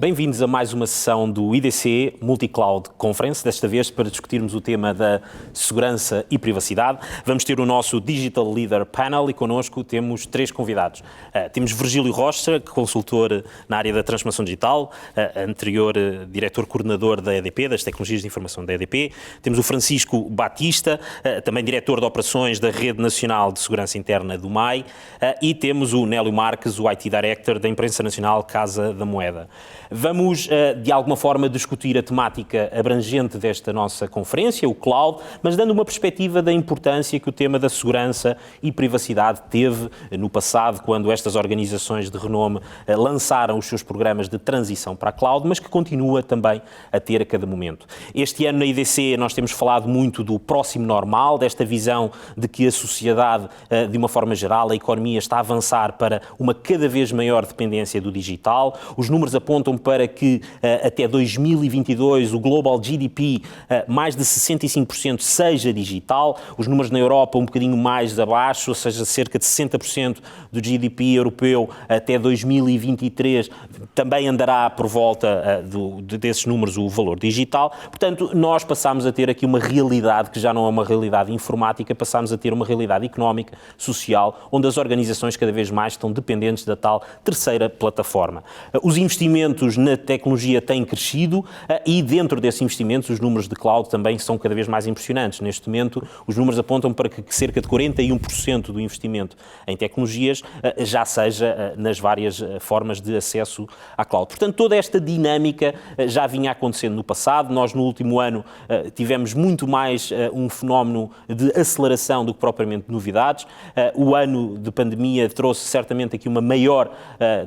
Bem-vindos a mais uma sessão do IDC Multi-Cloud Conference, desta vez para discutirmos o tema da segurança e privacidade. Vamos ter o nosso Digital Leader Panel e connosco temos 3 convidados. Temos Virgílio Rocha, consultor na área da transformação digital, anterior diretor-coordenador da EDP, das tecnologias de informação da EDP. Temos o Francisco Batista, também diretor de operações da Rede Nacional de Segurança Interna do MAI, e temos o Nélio Marques, o IT Director da Imprensa Nacional Casa da Moeda. Vamos, de alguma forma, discutir a temática abrangente desta nossa conferência, o cloud, mas dando uma perspectiva da importância que o tema da segurança e privacidade teve no passado, quando estas organizações de renome lançaram os seus programas de transição para a cloud, mas que continua também a ter a cada momento. Este ano na IDC nós temos falado muito do próximo normal, desta visão de que a sociedade, de uma forma geral, a economia está a avançar para uma cada vez maior dependência do digital. Os números apontam para que até 2022 o global GDP, mais de 65% seja digital. Os números na Europa um bocadinho mais abaixo, ou seja, cerca de 60% do GDP europeu até 2023 também andará por volta desses números o valor digital. Portanto, nós passamos a ter aqui uma realidade que já não é uma realidade informática, passamos a ter uma realidade económica, social, onde as organizações cada vez mais estão dependentes da tal terceira plataforma. Os investimentos na tecnologia têm crescido e dentro desses investimentos os números de cloud também são cada vez mais impressionantes. Neste momento os números apontam para que cerca de 41% do investimento em tecnologias já seja nas várias formas de acesso à cloud. Portanto, toda esta dinâmica já vinha acontecendo no passado. Nós no último ano tivemos muito mais um fenómeno de aceleração do que propriamente novidades. O ano de pandemia trouxe certamente aqui uma maior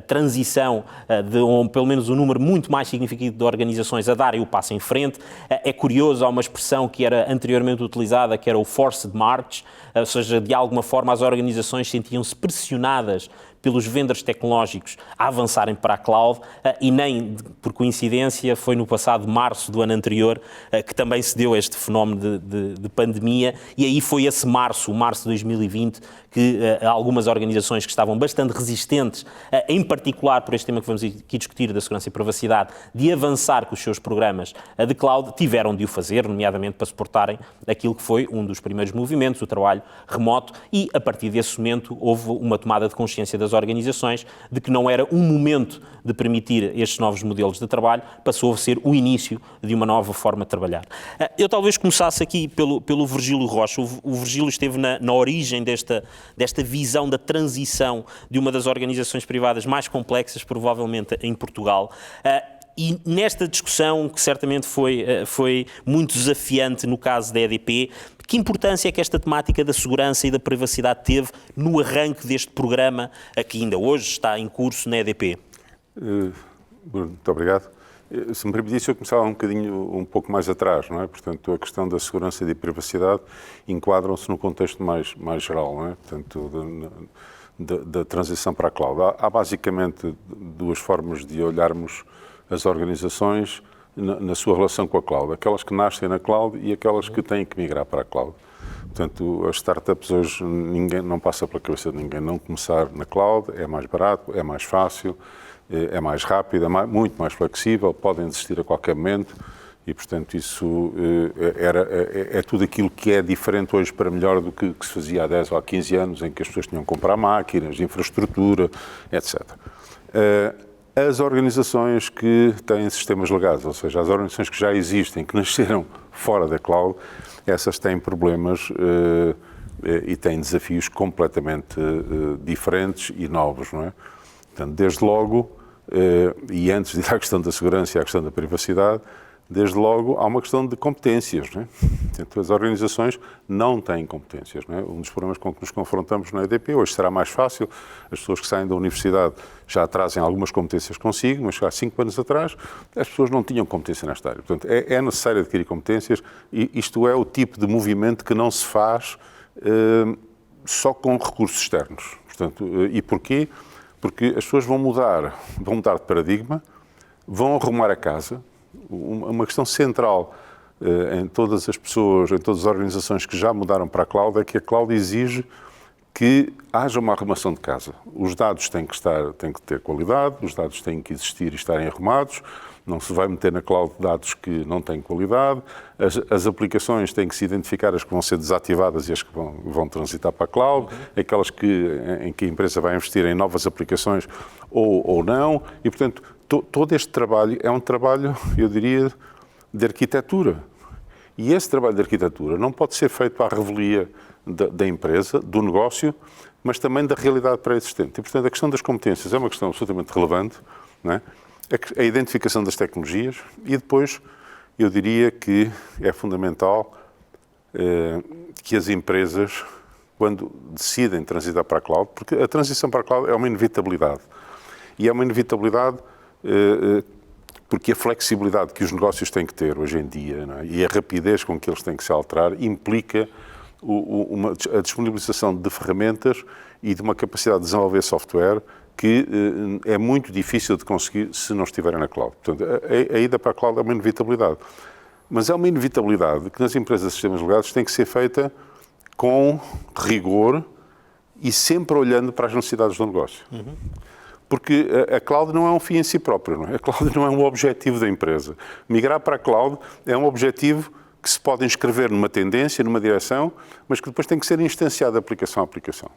transição ou pelo menos um número muito mais significativo de organizações a darem o passo em frente. É curioso, há uma expressão que era anteriormente utilizada, que era o forced march, ou seja, de alguma forma as organizações sentiam-se pressionadas pelos vendors tecnológicos a avançarem para a cloud e nem, por coincidência, foi no passado março do ano anterior que também se deu este fenómeno de pandemia e aí foi esse março, o março de 2020, que algumas organizações que estavam bastante resistentes, em particular por este tema que vamos aqui discutir, da segurança e privacidade, de avançar com os seus programas de cloud, tiveram de o fazer, nomeadamente para suportarem aquilo que foi um dos primeiros movimentos, o trabalho remoto, e a partir desse momento houve uma tomada de consciência das organizações de que não era um momento de permitir estes novos modelos de trabalho, passou a ser o início de uma nova forma de trabalhar. Eu talvez começasse aqui pelo Virgílio Rocha. O Virgílio esteve na origem desta visão da transição de uma das organizações privadas mais complexas, provavelmente em Portugal. E nesta discussão, que certamente foi muito desafiante no caso da EDP, que importância é que esta temática da segurança e da privacidade teve no arranque deste programa, que ainda hoje está em curso na EDP? Muito obrigado. Se me permitisse, eu começava um pouco mais atrás, não é? Portanto, a questão da segurança e da privacidade enquadram-se no contexto mais geral, não é? Portanto, da transição para a cloud. Há basicamente 2 formas de olharmos as organizações na sua relação com a cloud. Aquelas que nascem na cloud e aquelas que têm que migrar para a cloud. Portanto, as startups hoje, não passa pela cabeça de ninguém não começar na cloud, é mais barato, é mais fácil, é mais rápido, muito mais flexível, podem desistir a qualquer momento e, portanto, isso é tudo aquilo que é diferente hoje para melhor do que se fazia há 10 ou há 15 anos, em que as pessoas tinham que comprar máquinas, infraestrutura, etc. As organizações que têm sistemas legados, ou seja, as organizações que já existem, que nasceram fora da cloud, essas têm problemas e têm desafios completamente diferentes e novos, não é? Portanto, desde logo, e antes de ir à questão da segurança e à questão da privacidade, desde logo há uma questão de competências, não é? Portanto, as organizações não têm competências, não é? Um dos problemas com que nos confrontamos na EDP hoje será mais fácil, as pessoas que saem da universidade já trazem algumas competências consigo, mas há 5 anos atrás as pessoas não tinham competência nesta área. Portanto, é necessário adquirir competências e isto é o tipo de movimento que não se faz só com recursos externos. Portanto, e porquê? Porque as pessoas vão mudar de paradigma, vão arrumar a casa. Uma questão central em todas as pessoas, em todas as organizações que já mudaram para a cloud, é que a cloud exige que haja uma arrumação de casa. Os dados têm que ter qualidade, os dados têm que existir e estarem arrumados, não se vai meter na cloud dados que não têm qualidade, as aplicações têm que se identificar as que vão ser desativadas e as que vão transitar para a cloud, aquelas em que a empresa vai investir em novas aplicações ou não, e portanto todo este trabalho é um trabalho, eu diria, de arquitetura. E esse trabalho de arquitetura não pode ser feito à revelia da empresa, do negócio, mas também da realidade pré-existente. E, portanto, a questão das competências é uma questão absolutamente relevante, não é? A identificação das tecnologias e depois eu diria que é fundamental que as empresas, quando decidem transitar para a cloud, porque a transição para a cloud é uma inevitabilidade. E é uma inevitabilidade porque a flexibilidade que os negócios têm que ter hoje em dia, não é? E a rapidez com que eles têm que se alterar implica a disponibilização de ferramentas e de uma capacidade de desenvolver software que é muito difícil de conseguir se não estiverem na cloud. Portanto, a ida para a cloud é uma inevitabilidade. Mas é uma inevitabilidade que nas empresas de sistemas legados tem que ser feita com rigor e sempre olhando para as necessidades do negócio. Porque a cloud não é um fim em si próprio, não é? A cloud não é um objetivo da empresa. Migrar para a cloud é um objetivo que se pode inscrever numa tendência, numa direção, mas que depois tem que ser instanciado de aplicação a aplicação.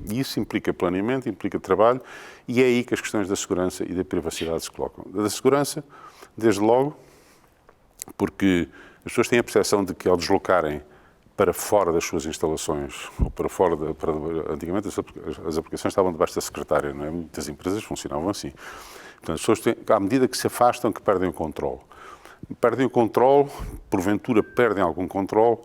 E isso implica planeamento, implica trabalho, e é aí que as questões da segurança e da privacidade se colocam. Da segurança, desde logo, porque as pessoas têm a percepção de que ao deslocarem para fora das suas instalações, ou para fora, antigamente as aplicações estavam debaixo da secretária, não é? Muitas empresas funcionavam assim. Portanto, as pessoas à medida que se afastam, que perdem o controle. Perdem o controle, porventura perdem algum controle,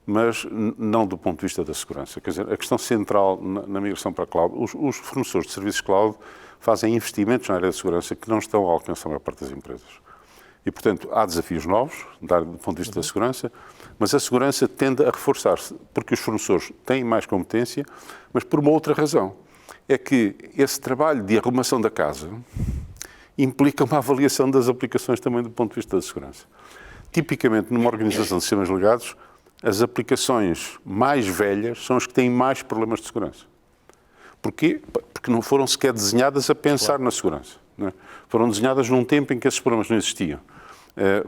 mas não do ponto de vista da segurança. Quer dizer, a questão central na migração para a cloud, os fornecedores de serviços cloud fazem investimentos na área da segurança que não estão ao alcance da maior parte das empresas. E, portanto, há desafios novos, do ponto de vista da segurança, mas a segurança tende a reforçar-se, porque os fornecedores têm mais competência, mas por uma outra razão. É que esse trabalho de arrumação da casa implica uma avaliação das aplicações também do ponto de vista da segurança. Tipicamente, numa organização de sistemas legados, as aplicações mais velhas são as que têm mais problemas de segurança. Porquê? Porque não foram sequer desenhadas a pensar na segurança. Não é? Foram desenhadas num tempo em que esses problemas não existiam.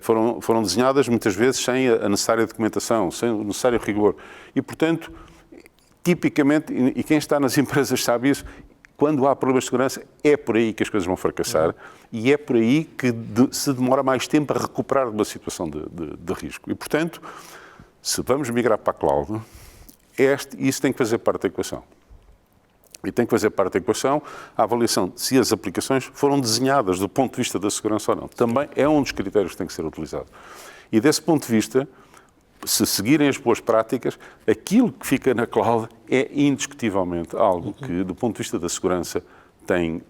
Foram desenhadas, muitas vezes, sem a necessária documentação, sem o necessário rigor. E, portanto, tipicamente, e quem está nas empresas sabe isso, quando há problemas de segurança, é por aí que as coisas vão fracassar e é por aí que se demora mais tempo a recuperar de uma situação de risco. E, portanto, se vamos migrar para a cloud, isso tem que fazer parte da equação. E tem que fazer parte da equação a avaliação de se as aplicações foram desenhadas do ponto de vista da segurança ou não. Também é um dos critérios que tem que ser utilizado. E desse ponto de vista, se seguirem as boas práticas, aquilo que fica na cloud é indiscutivelmente algo que, do ponto de vista da segurança, tem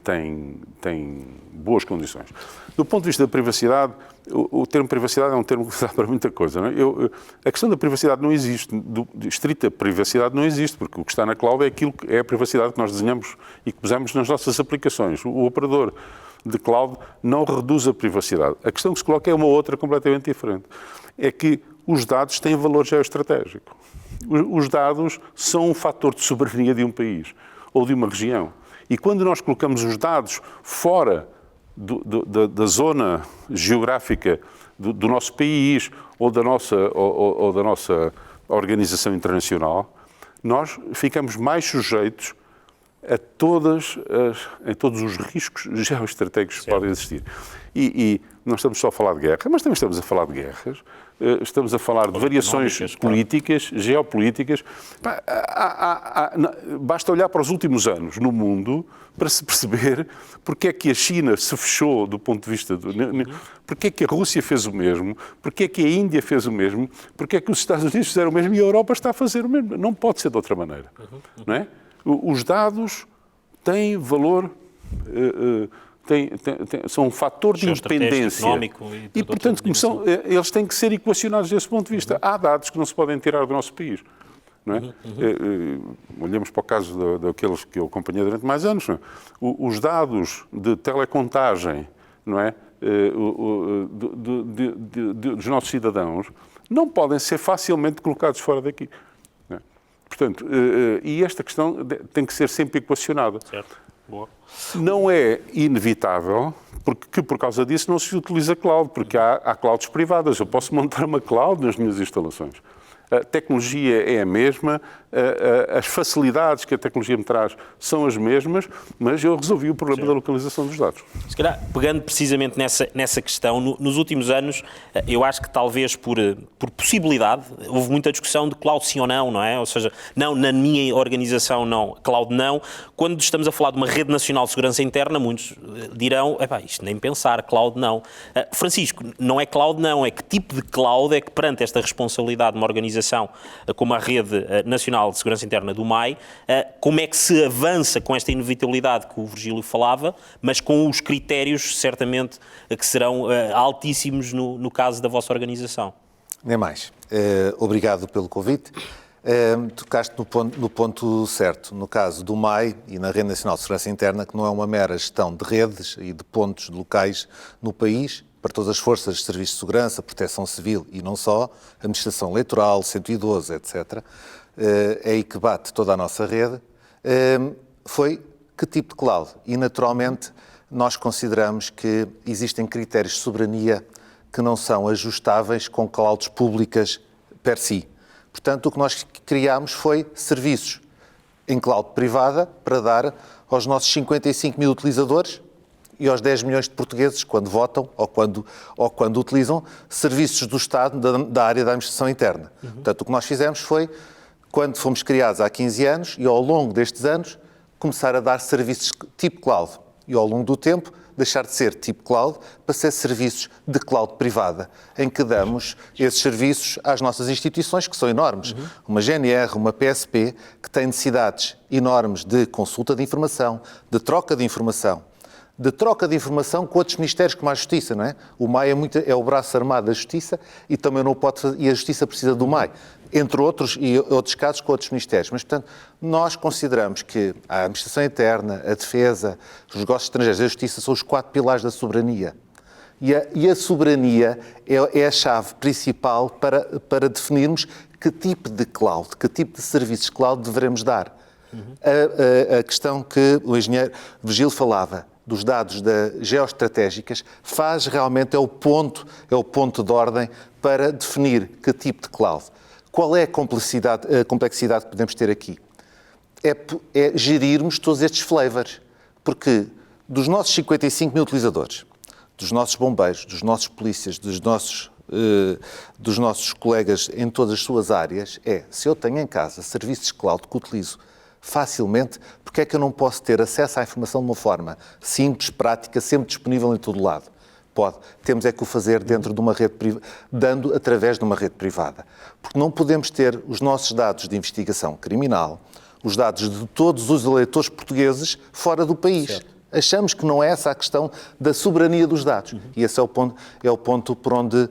boas condições. Do ponto de vista da privacidade, o termo privacidade é um termo que se dá para muita coisa. Não é? A questão da privacidade não existe, de estrita privacidade não existe, porque o que está na cloud é aquilo que é a privacidade que nós desenhamos e que pusemos nas nossas aplicações. O operador de cloud não reduz a privacidade. A questão que se coloca é uma outra completamente diferente. É que os dados têm valor geoestratégico. Os dados são um fator de soberania de um país ou de uma região. E quando nós colocamos os dados fora da zona geográfica do nosso país ou da nossa organização internacional, nós ficamos mais sujeitos a todos os riscos geoestratégicos que podem existir. E não estamos só a falar de guerra, mas também estamos a falar de guerras, estamos a falar de variações políticas, geopolíticas. Basta olhar para os últimos anos no mundo para se perceber porque é que a China se fechou do ponto de vista porque é que a Rússia fez o mesmo, porque é que a Índia fez o mesmo, porque é que os Estados Unidos fizeram o mesmo e a Europa está a fazer o mesmo. Não pode ser de outra maneira. Não é? Os dados têm valor, são um fator de independência. E portanto, eles têm que ser equacionados desse ponto de vista. Há dados que não se podem tirar do nosso país. Não é? Olhamos para o caso daqueles que eu acompanhei durante mais anos. Não é? Os dados de telecontagem, não é? Dos nossos cidadãos não podem ser facilmente colocados fora daqui. Não é? Portanto, e esta questão tem que ser sempre equacionada. Certo. Boa. Não é inevitável, porque por causa disso não se utiliza cloud, porque há clouds privadas. Eu posso montar uma cloud nas minhas instalações. A tecnologia é a mesma, as facilidades que a tecnologia me traz são as mesmas, mas eu resolvi o problema da localização dos dados. Se calhar, pegando precisamente nessa questão, nos últimos anos, eu acho que talvez por possibilidade, houve muita discussão de cloud sim ou não é? Ou seja, não, na minha organização não, cloud não. Quando estamos a falar de uma rede nacional de segurança interna, muitos dirão, isto nem pensar, cloud não. Francisco, não é cloud não, é que tipo de cloud é que perante esta responsabilidade de uma organização como a Rede Nacional de Segurança Interna do MAI, como é que se avança com esta inevitabilidade que o Virgílio falava, mas com os critérios, certamente, que serão altíssimos no caso da vossa organização? Nem mais. Obrigado pelo convite. Tocaste no ponto certo. No caso do MAI e na Rede Nacional de Segurança Interna, que não é uma mera gestão de redes e de pontos locais no país, para todas as forças de serviço de segurança, proteção civil e não só, administração eleitoral, 112, etc., é aí que bate toda a nossa rede, foi que tipo de cloud? E, naturalmente, nós consideramos que existem critérios de soberania que não são ajustáveis com clouds públicas per si. Portanto, o que nós criámos foi serviços em cloud privada para dar aos nossos 55 mil utilizadores e aos 10 milhões de portugueses, quando votam ou quando utilizam serviços do Estado da área da administração interna. Portanto, o que nós fizemos foi, quando fomos criados há 15 anos e ao longo destes anos, começar a dar serviços tipo cloud. E ao longo do tempo, deixar de ser tipo cloud para ser serviços de cloud privada, em que damos esses serviços às nossas instituições, que são enormes. Uma GNR, uma PSP, que têm necessidades enormes de consulta de informação, de troca de informação com outros ministérios, como a Justiça, não é? O MAI é o braço armado da Justiça e também não pode fazer, e a Justiça precisa do MAI, entre outros e outros casos com outros ministérios. Mas, portanto, nós consideramos que a administração interna, a defesa, os negócios estrangeiros e a Justiça são os 4 pilares da soberania. E a soberania é a chave principal para definirmos que tipo de cloud, que tipo de serviços cloud devemos dar. A questão que o engenheiro Virgílio falava, dos dados geoestratégicas, realmente é o ponto de ordem para definir que tipo de cloud. Qual é a complexidade que podemos ter aqui? É gerirmos todos estes flavors, porque dos nossos 55 mil utilizadores, dos nossos bombeiros, dos nossos polícias, dos nossos colegas em todas as suas áreas, se eu tenho em casa serviços cloud que utilizo facilmente, porque é que eu não posso ter acesso à informação de uma forma simples, prática, sempre disponível em todo lado? Pode. Temos é que o fazer dentro de uma rede privada, dando através de uma rede privada. Porque não podemos ter os nossos dados de investigação criminal, os dados de todos os eleitores portugueses fora do país. Certo. Achamos que não é essa a questão da soberania dos dados. E esse é o ponto por onde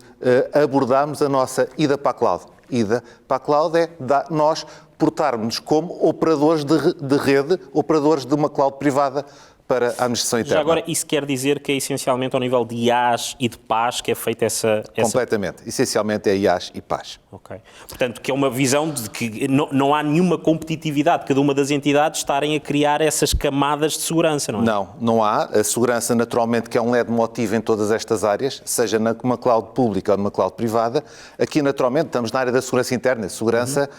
abordamos a nossa ida para a cloud. Ida para a cloud é nós portarmos-nos como operadores de rede, operadores de uma cloud privada para a administração interna. Já agora, isso quer dizer que é essencialmente ao nível de IaaS e de PaaS que é feita essa... Completamente. Essencialmente é IaaS e PaaS. Ok. Portanto, que é uma visão de que não há nenhuma competitividade de cada uma das entidades estarem a criar essas camadas de segurança, não é? Não há. A segurança, naturalmente, que é um leitmotiv em todas estas áreas, seja numa cloud pública ou numa cloud privada. Aqui, naturalmente, estamos na área da segurança interna. Segurança,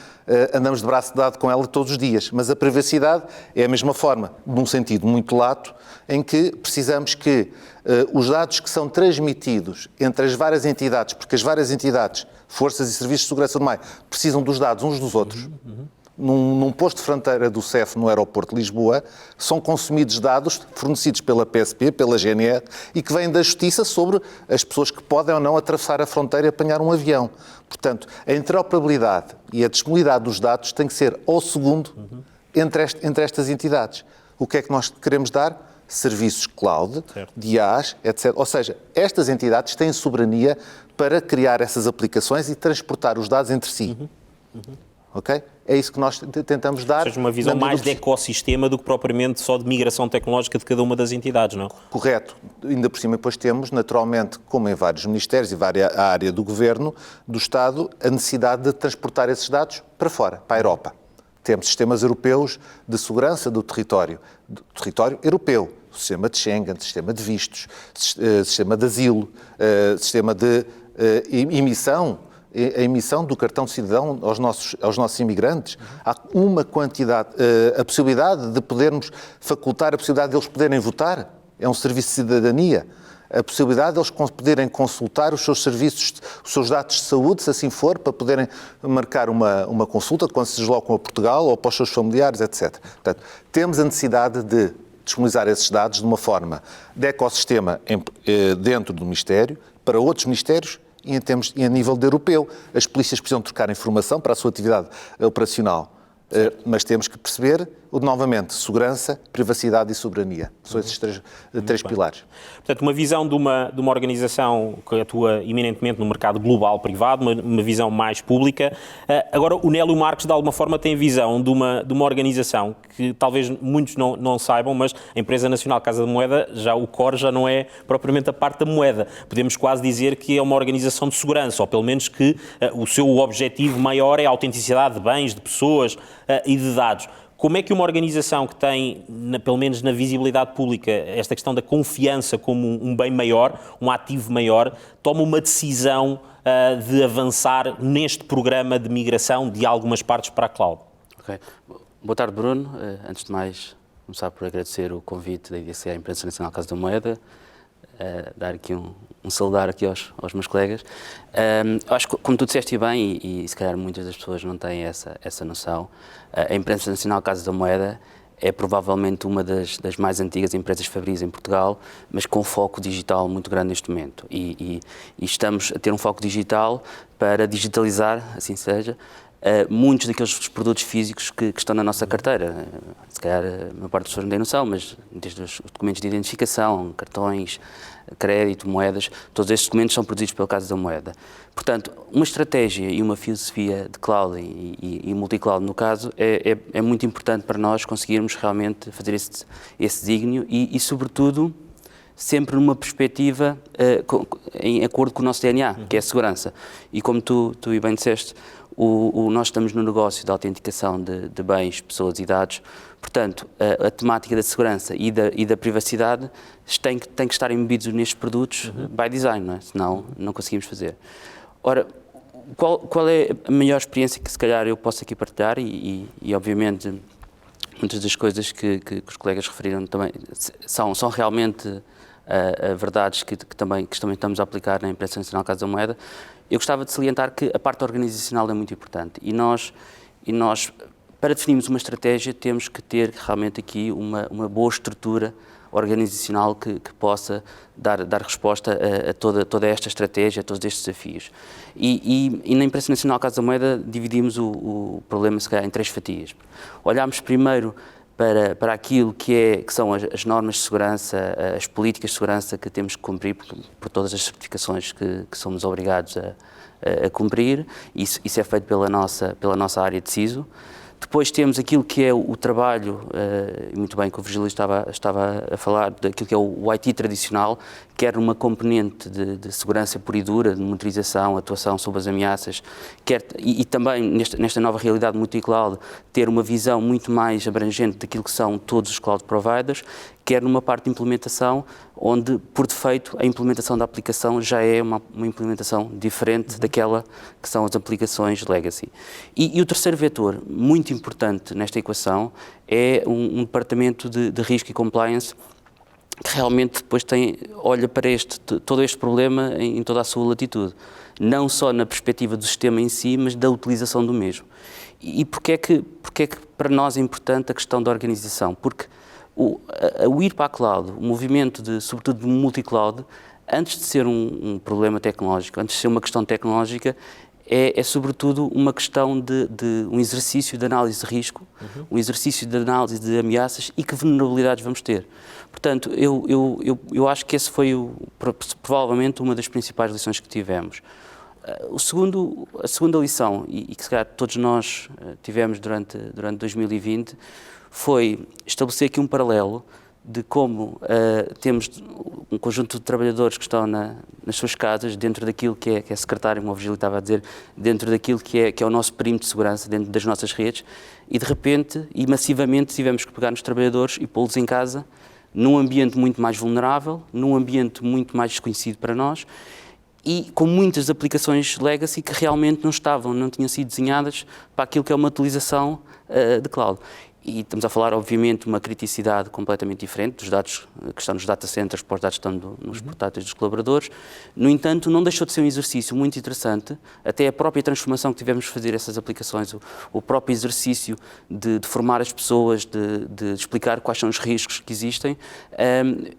andamos de braço dado com ela todos os dias. Mas a privacidade é a mesma forma, num sentido muito lato, em que precisamos que os dados que são transmitidos entre as várias entidades, porque as várias entidades, forças e serviços de segurança do MAI, precisam dos dados uns dos outros. Num posto de fronteira do CEF no aeroporto de Lisboa, são consumidos dados fornecidos pela PSP, pela GNR, e que vêm da Justiça sobre as pessoas que podem ou não atravessar a fronteira e apanhar um avião. Portanto, a interoperabilidade e a disponibilidade dos dados tem que ser ao segundo entre estas entidades. O que é que nós queremos dar? Serviços cloud, de IaaS, etc. Ou seja, estas entidades têm soberania para criar essas aplicações e transportar os dados entre si. Ok? É isso que nós tentamos dar. Ou seja, uma visão mais de ecossistema do que propriamente só de migração tecnológica de cada uma das entidades, não? Correto. Ainda por cima, depois temos, naturalmente, como em vários ministérios e várias áreas do Governo, do Estado, a necessidade de transportar esses dados para fora, para a Europa. Temos sistemas europeus de segurança do território europeu, o sistema de Schengen, sistema de vistos, sistema de asilo, sistema de emissão, a emissão do cartão de cidadão aos nossos imigrantes. Há uma quantidade, a possibilidade de podermos facultar a possibilidade de eles poderem votar, é um serviço de cidadania. A possibilidade de eles poderem consultar os seus serviços, os seus dados de saúde, se assim for, para poderem marcar uma consulta quando se deslocam a Portugal ou para os seus familiares, etc. Portanto, temos a necessidade de disponibilizar esses dados de uma forma de ecossistema dentro do Ministério, para outros ministérios e a nível de europeu. As polícias precisam trocar informação para a sua atividade operacional. Mas temos que perceber, novamente, segurança, privacidade e soberania. São esses três pilares. Portanto, uma visão de uma organização que atua eminentemente no mercado global privado, uma visão mais pública. Agora, o Nélio Marques, de alguma forma, tem a visão de uma organização que talvez muitos não saibam, mas a Empresa Nacional Casa da Moeda, o core já não é propriamente a parte da moeda. Podemos quase dizer que é uma organização de segurança, ou pelo menos que o seu objetivo maior é a autenticidade de bens, de pessoas e de dados. Como é que uma organização que tem, pelo menos na visibilidade pública, esta questão da confiança como um bem maior, um ativo maior, toma uma decisão de avançar neste programa de migração de algumas partes para a cloud? Ok. Boa tarde, Bruno. Antes de mais, começar por agradecer o convite da IDC à Imprensa Nacional Casa da Moeda, dar aqui saudar aqui aos meus colegas. Acho que, como tu disseste bem, e se calhar muitas das pessoas não têm essa noção, a Imprensa Nacional Casa da Moeda é provavelmente uma das mais antigas empresas fabris em Portugal, mas com foco digital muito grande neste momento. E estamos a ter um foco digital para digitalizar, assim seja, muitos daqueles produtos físicos que estão na nossa carteira. Se calhar a maior parte das pessoas não tem noção, mas desde os documentos de identificação, cartões, crédito, moedas, todos estes documentos são produzidos pela Casa da Moeda. Portanto, uma estratégia e uma filosofia de cloud e multi-cloud, no caso, é muito importante para nós conseguirmos realmente fazer esse desígnio e, sobretudo, sempre numa perspectiva em acordo com o nosso DNA, que é a segurança. E como tu bem disseste, nós estamos no negócio da autenticação de bens, pessoas e dados, portanto, a temática da segurança e da privacidade tem que estar embebidos nestes produtos by design, não é? Senão não conseguimos fazer. Ora, qual é a melhor experiência que se calhar eu posso aqui partilhar e obviamente muitas das coisas que os colegas referiram também são realmente verdades que também estamos a aplicar na Imprensa Nacional Casa da Moeda. Eu gostava de salientar que a parte organizacional é muito importante e nós para definirmos uma estratégia, temos que ter realmente aqui uma boa estrutura organizacional que possa dar resposta a toda esta estratégia, a todos estes desafios. E na Imprensa Nacional Casa da Moeda dividimos o problema, se calhar, em 3 fatias. Olhámos primeiro para aquilo que são as normas de segurança, as políticas de segurança que temos que cumprir por todas as certificações que somos obrigados a cumprir. Isso é feito pela nossa área de CISO. Depois temos aquilo que é o trabalho, muito bem que o Virgílio estava a falar, daquilo que é o IT tradicional, quer uma componente de segurança pura e dura, de monitorização, atuação sobre as ameaças, e também nesta nova realidade multi-cloud, ter uma visão muito mais abrangente daquilo que são todos os cloud providers, quer numa parte de implementação, onde, por defeito, a implementação da aplicação já é uma implementação diferente daquela que são as aplicações legacy. E o terceiro vetor, muito importante nesta equação, é um departamento de risco e compliance que realmente depois olha para todo este problema em toda a sua latitude. Não só na perspectiva do sistema em si, mas da utilização do mesmo. E porquê é que para nós é importante a questão da organização? Porque o ir para a cloud, o movimento sobretudo de multi-cloud, antes de ser um problema tecnológico, antes de ser uma questão tecnológica, é sobretudo uma questão de um exercício de análise de risco, um exercício de análise de ameaças e que vulnerabilidades vamos ter. Portanto, eu acho que esse foi provavelmente uma das principais lições que tivemos. A segunda lição, e que se calhar todos nós tivemos durante 2020, foi estabelecer aqui um paralelo de como temos um conjunto de trabalhadores que estão nas suas casas, dentro daquilo que é secretário, como o Virgílio estava a dizer, dentro daquilo que é o nosso perímetro de segurança, dentro das nossas redes, e de repente e massivamente tivemos que pegar nos trabalhadores e pô-los em casa, num ambiente muito mais vulnerável, num ambiente muito mais desconhecido para nós, e com muitas aplicações legacy que realmente não tinham sido desenhadas para aquilo que é uma utilização de cloud. E estamos a falar, obviamente, de uma criticidade completamente diferente dos dados que estão nos data centers para os dados que estão nos portáteis dos colaboradores. No entanto, não deixou de ser um exercício muito interessante, até a própria transformação que tivemos de fazer essas aplicações, o próprio exercício de formar as pessoas, de explicar quais são os riscos que existem,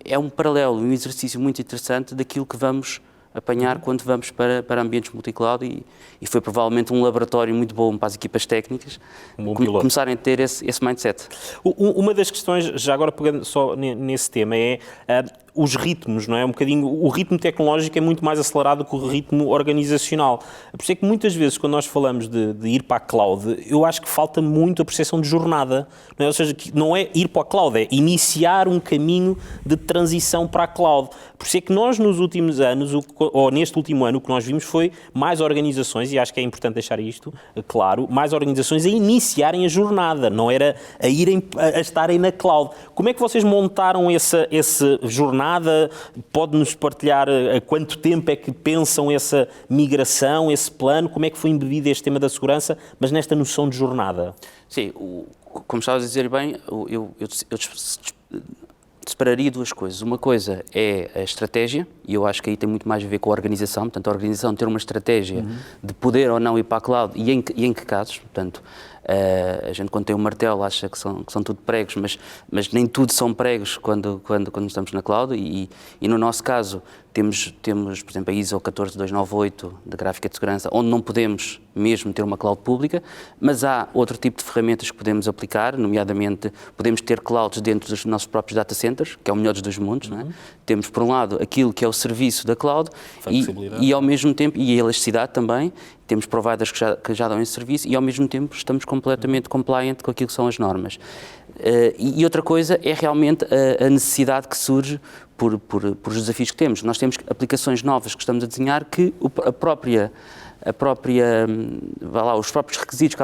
é um paralelo, um exercício muito interessante daquilo que vamos apanhar quando vamos para ambientes multi-cloud e foi provavelmente um laboratório muito bom para as equipas técnicas começarem a ter esse mindset. Uma das questões, já agora pegando só nesse tema, é os ritmos, não é? Um bocadinho, o ritmo tecnológico é muito mais acelerado que o ritmo organizacional. Por isso é que muitas vezes, quando nós falamos de ir para a cloud, eu acho que falta muito a percepção de jornada, não é? Ou seja, que não é ir para a cloud, é iniciar um caminho de transição para a cloud. Por isso é que nós, nos últimos anos, ou neste último ano, o que nós vimos foi mais organizações, e acho que é importante deixar isto claro, mais organizações a iniciarem a jornada, não era a estarem na cloud. Como é que vocês montaram essa jornada? Pode-nos partilhar há quanto tempo é que pensam essa migração, esse plano? Como é que foi embebido este tema da segurança, mas nesta noção de jornada? Sim, como estavas a dizer bem, eu separaria duas coisas. Uma coisa é a estratégia, e eu acho que aí tem muito mais a ver com a organização, portanto, a organização ter uma estratégia de poder ou não ir para a cloud e em que casos, portanto, a gente quando tem um martelo acha que são tudo pregos, mas nem tudo são pregos quando estamos na cloud e no nosso caso temos, por exemplo, a ISO 14298 de gráfica de segurança, onde não podemos mesmo ter uma cloud pública, mas há outro tipo de ferramentas que podemos aplicar, nomeadamente podemos ter clouds dentro dos nossos próprios data centers, que é o melhor dos dois mundos, não é? Temos por um lado aquilo que é o serviço da cloud e ao mesmo tempo, e a elasticidade também, temos providers que já dão esse serviço e ao mesmo tempo estamos completamente compliant com aquilo que são as normas. E outra coisa é realmente a necessidade que surge por os desafios que temos. Nós temos aplicações novas que estamos a desenhar que os próprios requisitos que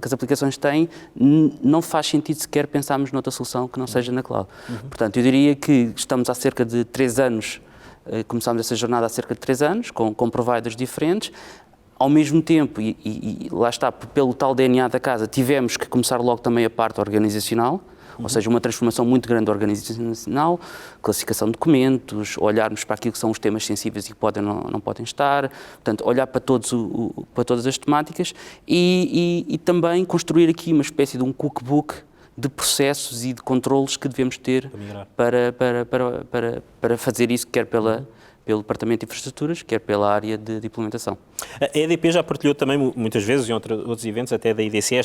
as aplicações têm, não faz sentido sequer pensarmos noutra solução que não seja na cloud. Portanto, eu diria que estamos há cerca de 3 anos, começámos essa jornada há cerca de 3 anos, com providers diferentes. Ao mesmo tempo, e lá está, pelo tal DNA da casa, tivemos que começar logo também a parte organizacional, ou seja, uma transformação muito grande organizacional, classificação de documentos, olharmos para aquilo que são os temas sensíveis e que podem ou não podem estar, portanto, olhar para todas as temáticas e também construir aqui uma espécie de um cookbook de processos e de controlos que devemos ter para fazer isso, quer pelo Departamento de Infraestruturas, quer pela área de implementação. A EDP já partilhou também muitas vezes, em outros eventos, até da IDC,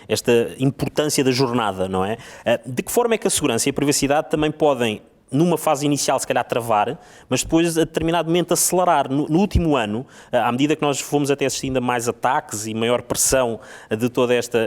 esta importância da jornada, não é? De que forma é que a segurança e a privacidade também podem, numa fase inicial, se calhar travar, mas depois, a determinado momento, acelerar? No último ano, à medida que nós fomos até assistindo a mais ataques e maior pressão de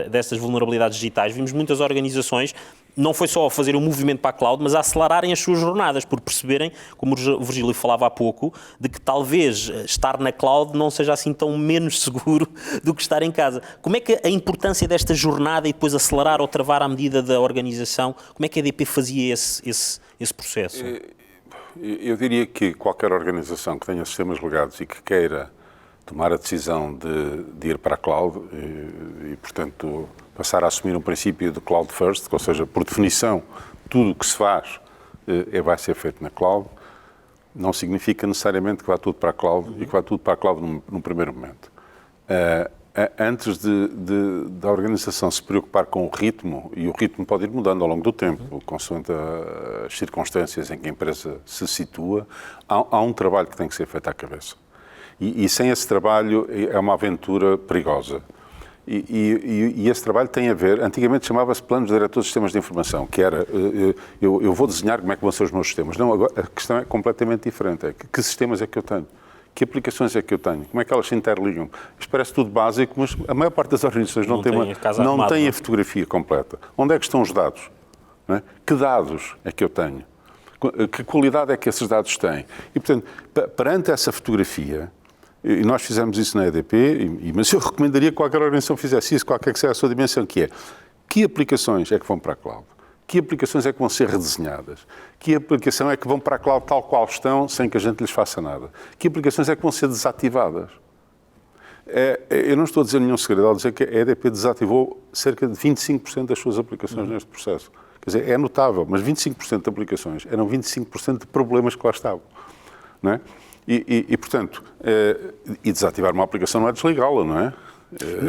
destas vulnerabilidades digitais, vimos muitas organizações, não foi só a fazer um movimento para a cloud, mas a acelerarem as suas jornadas, por perceberem, como o Virgílio falava há pouco, de que talvez estar na cloud não seja assim tão menos seguro do que estar em casa. Como é que a importância desta jornada e depois acelerar ou travar à medida da organização, como é que a EDP fazia esse processo? Eu diria que qualquer organização que tenha sistemas legados e que queira tomar a decisão de ir para a cloud e portanto, passar a assumir um princípio de cloud first, ou seja, por definição, tudo o que se faz vai ser feito na cloud, não significa necessariamente que vá tudo para a cloud e que vá tudo para a cloud num primeiro momento. Antes da organização se preocupar com o ritmo, e o ritmo pode ir mudando ao longo do tempo, consoante as circunstâncias em que a empresa se situa, há um trabalho que tem que ser feito à cabeça. E sem esse trabalho é uma aventura perigosa. E esse trabalho tem a ver, antigamente chamava-se Planos Diretores de Sistemas de Informação, que era, eu vou desenhar como é que vão ser os meus sistemas. Não, agora a questão é completamente diferente. É que sistemas é que eu tenho? Que aplicações é que eu tenho? Como é que elas se interligam? Isto parece tudo básico, mas a maior parte das organizações não tem a fotografia completa. Onde é que estão os dados? não é? Que dados é que eu tenho? Que qualidade é que esses dados têm? E, portanto, perante essa fotografia, e nós fizemos isso na EDP, mas eu recomendaria que qualquer organização fizesse isso, qualquer que seja a sua dimensão, que é, que aplicações é que vão para a cloud? Que aplicações é que vão ser redesenhadas? Que aplicação é que vão para a cloud tal qual estão, sem que a gente lhes faça nada? Que aplicações é que vão ser desativadas? Eu não estou a dizer nenhum segredo ao dizer que a EDP desativou cerca de 25% das suas aplicações neste processo. Quer dizer, é notável, mas 25% de aplicações eram 25% de problemas que lá estavam. Não é? Portanto, desativar uma aplicação não é desligá-la, não é?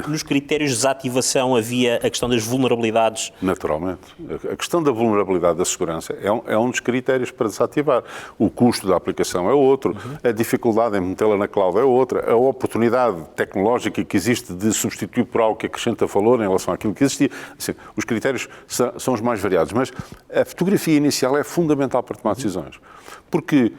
Nos critérios de desativação havia a questão das vulnerabilidades? Naturalmente. A questão da vulnerabilidade da segurança é um dos critérios para desativar. O custo da aplicação é outro, a dificuldade em metê-la na cloud é outra, a oportunidade tecnológica que existe de substituir por algo que acrescenta valor em relação àquilo que existia. Assim, os critérios são os mais variados, mas a fotografia inicial é fundamental para tomar decisões. Porque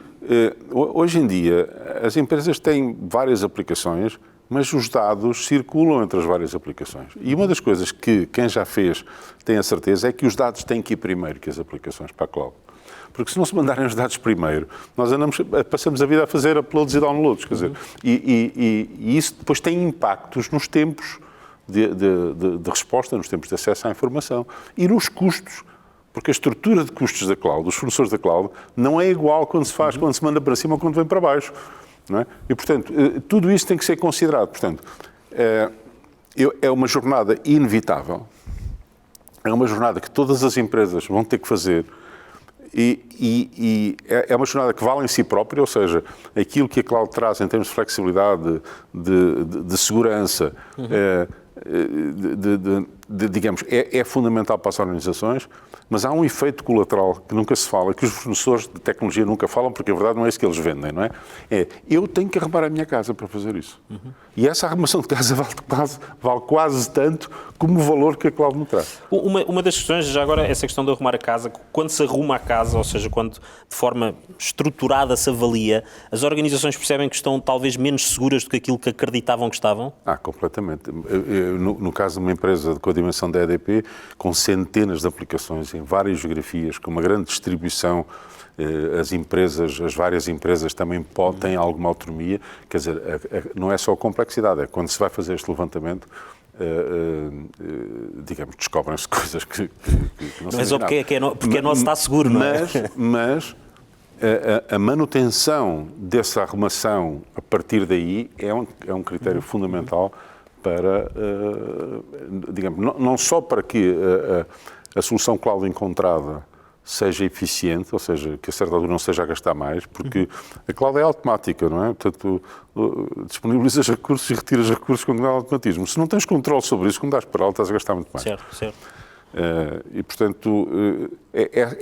hoje em dia as empresas têm várias aplicações, mas os dados circulam entre as várias aplicações. E uma das coisas que quem já fez tem a certeza é que os dados têm que ir primeiro que as aplicações para a cloud. Porque se não se mandarem os dados primeiro, nós passamos a vida a fazer uploads e downloads. Quer dizer, e isso depois tem impactos nos tempos de resposta, nos tempos de acesso à informação e nos custos. Porque a estrutura de custos da cloud, dos fornecedores da cloud, não é igual quando se manda para cima ou quando vem para baixo. Não é? E, portanto, tudo isso tem que ser considerado. Portanto, é uma jornada inevitável, é uma jornada que todas as empresas vão ter que fazer e é uma jornada que vale em si própria, ou seja, aquilo que a cloud traz em termos de flexibilidade, de segurança, digamos, é fundamental para as organizações, mas há um efeito colateral que nunca se fala, que os fornecedores de tecnologia nunca falam, porque a verdade não é isso que eles vendem, não é? Eu tenho que arrumar a minha casa para fazer isso. E essa arrumação de casa vale quase tanto como o valor que a cloud me traz. Uma das questões, já agora, essa questão de arrumar a casa, quando se arruma a casa, ou seja, quando de forma estruturada se avalia, as organizações percebem que estão talvez menos seguras do que aquilo que acreditavam que estavam? Completamente. No caso de uma empresa com a dimensão da EDP, com centenas de aplicações em várias geografias, com uma grande distribuição, as várias empresas também têm alguma autonomia, quer dizer, não é só a complexidade, é quando se vai fazer este levantamento, digamos, descobrem-se coisas que não Mas só porque nosso está seguro, não é? Mas a manutenção dessa arrumação a partir daí é um critério fundamental para, digamos, não só para que a solução cloud encontrada seja eficiente, ou seja, que a certa altura não seja a gastar mais, porque a cloud é automática, não é? Portanto, disponibilizas recursos e retiras recursos com grande automatismo. Se não tens controle sobre isso, quando dás para ela, estás a gastar muito mais. Certo. E, portanto,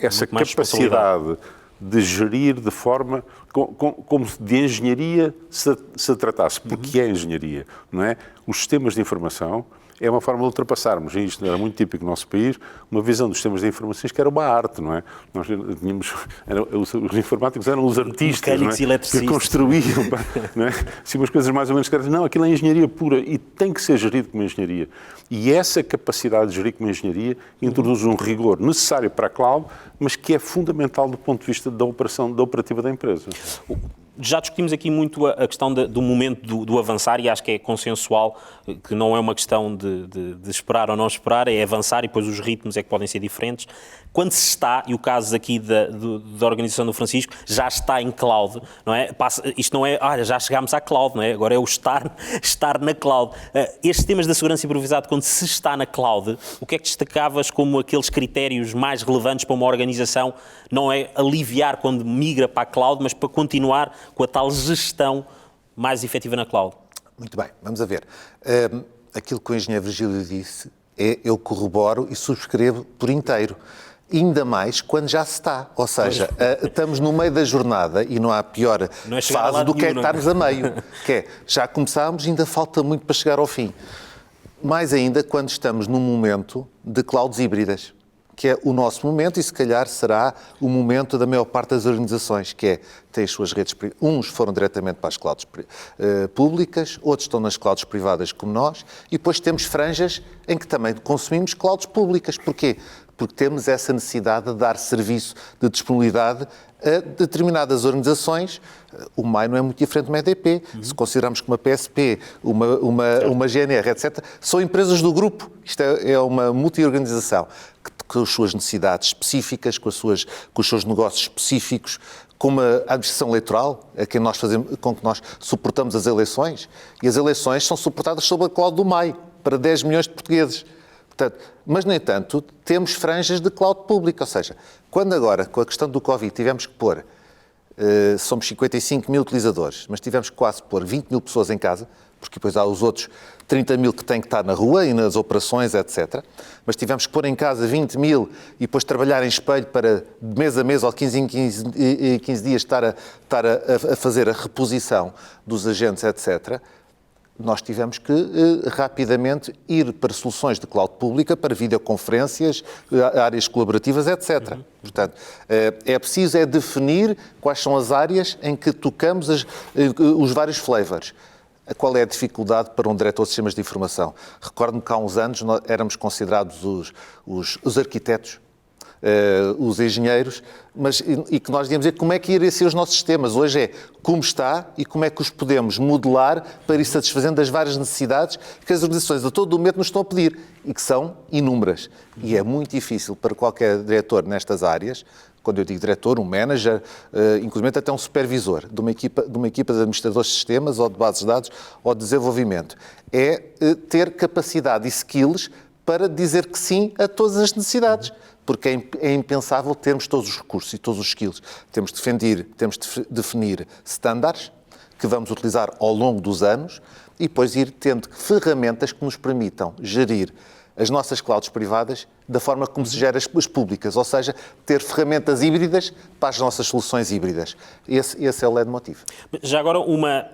essa capacidade de gerir de forma como de engenharia se tratasse, porque é engenharia, não é? Os sistemas de informação é uma forma de ultrapassarmos, e isto era muito típico no nosso país, uma visão dos sistemas de informações que era uma arte, não é? Nós tínhamos, os informáticos eram os artistas, não é? Que construíam, não é? Assim, umas coisas mais ou menos claras. Não, aquilo é engenharia pura e tem que ser gerido como engenharia. E essa capacidade de gerir como engenharia introduz um rigor necessário para a cloud, mas que é fundamental do ponto de vista da operativa da empresa. Já discutimos aqui muito a questão do momento do avançar e acho que é consensual, que não é uma questão de esperar ou não esperar, é avançar e depois os ritmos é que podem ser diferentes. Quando se está, e o caso aqui da organização do Francisco, já está em cloud, não é? Isto não é, já chegámos à cloud, não é? Agora é o estar na cloud. Estes temas da segurança improvisada, quando se está na cloud, o que é que destacavas como aqueles critérios mais relevantes para uma organização? Não é aliviar quando migra para a cloud, mas para continuar com a tal gestão mais efetiva na cloud. Muito bem, vamos a ver. Aquilo que o engenheiro Virgílio disse, eu corroboro e subscrevo por inteiro. Ainda mais quando já se está. Ou seja, estamos no meio da jornada e não há pior fase do que estarmos a meio. Que é, já começámos, ainda falta muito para chegar ao fim. Mais ainda quando estamos num momento de clouds híbridas. que é o nosso momento e se calhar será o momento da maior parte das organizações, que é, têm as suas redes, uns foram diretamente para as clouds públicas, outros estão nas clouds privadas como nós, e depois temos franjas em que também consumimos clouds públicas. Porquê? Porque temos essa necessidade de dar serviço de disponibilidade a determinadas organizações. O MAI não é muito diferente de uma EDP. Se considerarmos que uma PSP, uma GNR, etc., são empresas do grupo. Isto é uma multi-organização com as suas necessidades específicas, com os seus negócios específicos, com uma administração eleitoral com que nós suportamos as eleições. E as eleições são suportadas sob a cloud do MAI, para 10 milhões de portugueses. Portanto, mas, no entanto, temos franjas de cloud pública, ou seja, quando agora, com a questão do Covid, tivemos que pôr, somos 55 mil utilizadores, mas tivemos que quase pôr 20 mil pessoas em casa, porque depois há os outros 30 mil que têm que estar na rua e nas operações, etc. Mas tivemos que pôr em casa 20 mil e depois trabalhar em espelho para, de mês a mês ou de 15 em 15 dias, estar a fazer a reposição dos agentes, etc., nós tivemos que rapidamente ir para soluções de cloud pública, para videoconferências, áreas colaborativas, etc. Portanto, é preciso definir quais são as áreas em que tocamos os vários flavors. Qual é a dificuldade para um diretor de sistemas de informação? Recordo-me que há uns anos nós éramos considerados os arquitetos, os engenheiros, e que nós íamos dizer como é que iriam ser os nossos sistemas. Hoje é como está e como é que os podemos modelar para ir satisfazendo as várias necessidades que as organizações a todo momento nos estão a pedir e que são inúmeras. E é muito difícil para qualquer diretor nestas áreas, quando eu digo diretor, um manager, inclusive até um supervisor de uma equipa de administradores de sistemas ou de bases de dados ou de desenvolvimento, é ter capacidade e skills para dizer que sim a todas as necessidades. Porque é impensável termos todos os recursos e todos os skills. Temos de definir standards que vamos utilizar ao longo dos anos e depois ir tendo ferramentas que nos permitam gerir as nossas clouds privadas da forma como se gera as públicas, ou seja, ter ferramentas híbridas para as nossas soluções híbridas. Esse é o leitmotiv. Já agora,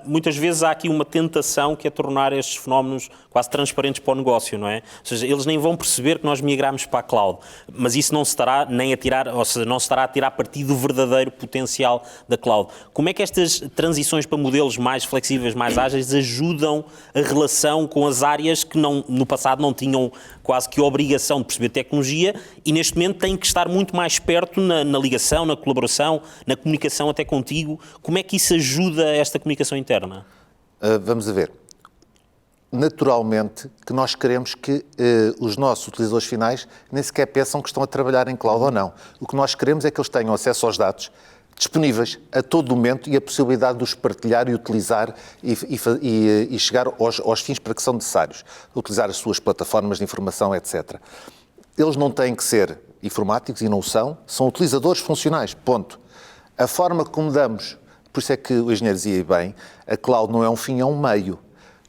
muitas vezes há aqui uma tentação que é tornar estes fenómenos quase transparentes para o negócio, não é? Ou seja, eles nem vão perceber que nós migramos para a cloud, mas isso não se estará nem a tirar, ou seja, não se estará a tirar partido do verdadeiro potencial da cloud. Como é que estas transições para modelos mais flexíveis, mais ágeis, ajudam a relação com as áreas que no passado não tinham quase que a obrigação de perceber tecnologia e neste momento têm que estar muito mais perto na ligação, na colaboração, na comunicação até contigo? Como é que isso ajuda esta comunicação interna? Vamos a ver. Naturalmente que nós queremos que os nossos utilizadores finais nem sequer pensam que estão a trabalhar em cloud ou não. O que nós queremos é que eles tenham acesso aos dados disponíveis a todo momento e a possibilidade de os partilhar e utilizar e chegar aos fins para que são necessários. Utilizar as suas plataformas de informação, etc. Eles não têm que ser informáticos e não são utilizadores funcionais, ponto. A forma como damos, por isso é que o engenheiro dizia bem, a cloud não é um fim, é um meio.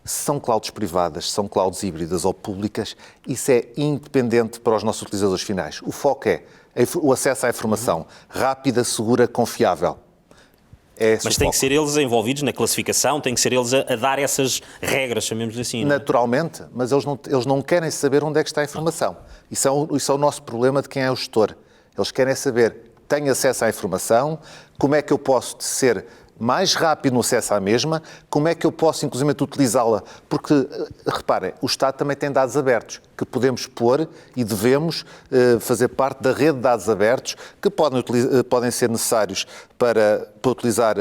Se são clouds privadas, se são clouds híbridas ou públicas, isso é independente para os nossos utilizadores finais. O foco é o acesso à informação rápida, segura, confiável. Mas tem que ser eles envolvidos na classificação, tem que ser eles a dar essas regras, chamemos-lhe assim. Naturalmente, mas eles não querem saber onde é que está a informação. Isso é o nosso problema de quem é o gestor. Eles querem saber, tenho acesso à informação, como é que eu posso ser mais rápido no acesso à mesma, como é que eu posso, inclusive, utilizá-la? Porque, reparem, o Estado também tem dados abertos, que podemos pôr e devemos fazer parte da rede de dados abertos, que podem ser necessários para utilizar